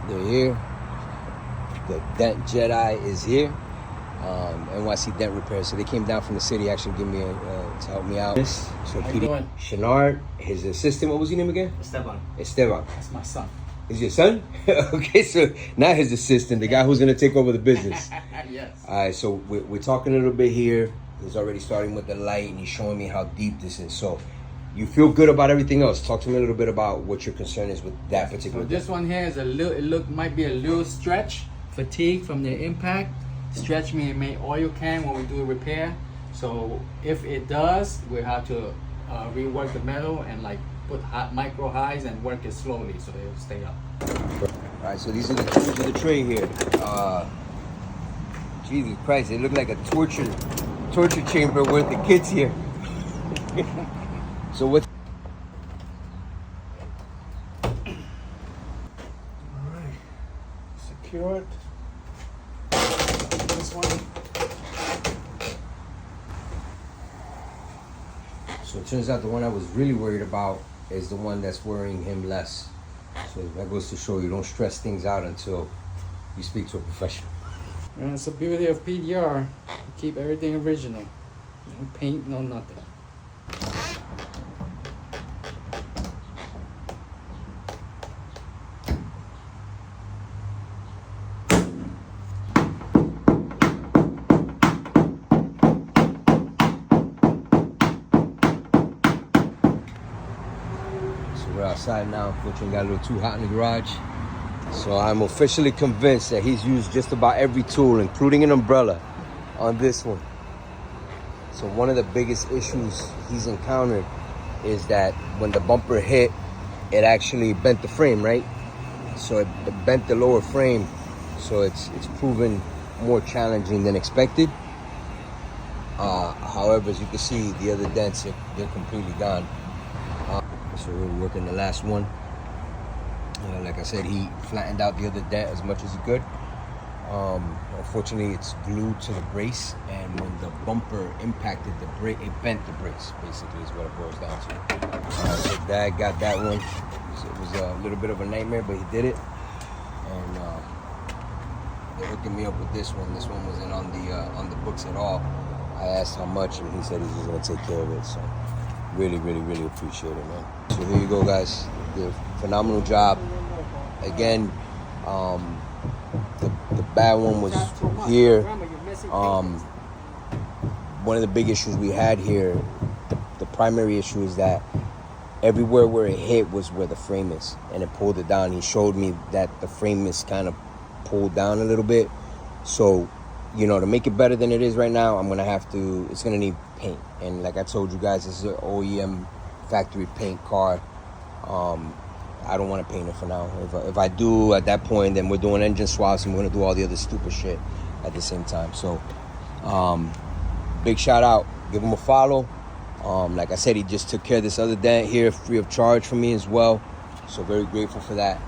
They're here. The Dent Jedi is here. NYC Dent Repair. So they came down from the city actually give me to help me out. So Peter Chenard, his assistant, what was his name again? Esteban. That's my son. Is your son? Okay, so not his assistant, the guy who's gonna take over the business. Yes. All right, so we're talking a little bit here. He's already starting with the light and he's showing me how deep this is. So you feel good about everything else. Talk to me a little bit about what your concern is with that particular. So this one here is a little, might be a little stretch, fatigue from the impact. Stretch may oil can when we do a repair. So if it does, we have to rework the metal and like put micro highs and work it slowly so they'll stay up. All right, so these are the tools of the trade here. Jesus Christ, they look like a torture chamber with the kids here. So what? All right, secure it. This one. So it turns out the one I was really worried about is the one that's worrying him less. So that goes to show you don't stress things out until you speak to a professional. And it's the beauty of PDR. Keep everything original. No paint, no nothing. We're outside now. Unfortunately, got a little too hot in the garage. So I'm officially convinced that he's used just about every tool, including an umbrella, on this one. So one of the biggest issues he's encountered is that when the bumper hit, it actually bent the frame, right? So it bent the lower frame. So it's proven more challenging than expected. However, as you can see, the other dents, they're completely gone. So we're working the last one. Like I said, he flattened out the other dent as much as he could. Unfortunately, it's glued to the brace, and when the bumper impacted the brake, it bent the brace, basically, is what it boils down to. So Dad got that one. So it was a little bit of a nightmare, but he did it. And they're hooking me up with this one. This one wasn't on the books at all. I asked how much, and he said he's just gonna take care of it. So really, really, really appreciate it, man. So here you go, guys. You did a phenomenal job. Again, the bad one was here. One of the big issues we had here, the primary issue is that everywhere where it hit was where the frame is, and it pulled it down. He showed me that the frame is kind of pulled down a little bit. So, you know, to make it better than it is right now, it's gonna need paint. And like I told you guys, this is an OEM factory paint car. I don't want to paint it for now. If I do at that point, then we're doing engine swaps and we're gonna do all the other stupid shit at the same time. So big shout out, give him a follow. Like I said, he just took care of this other dent here free of charge for me as well. So very grateful for that.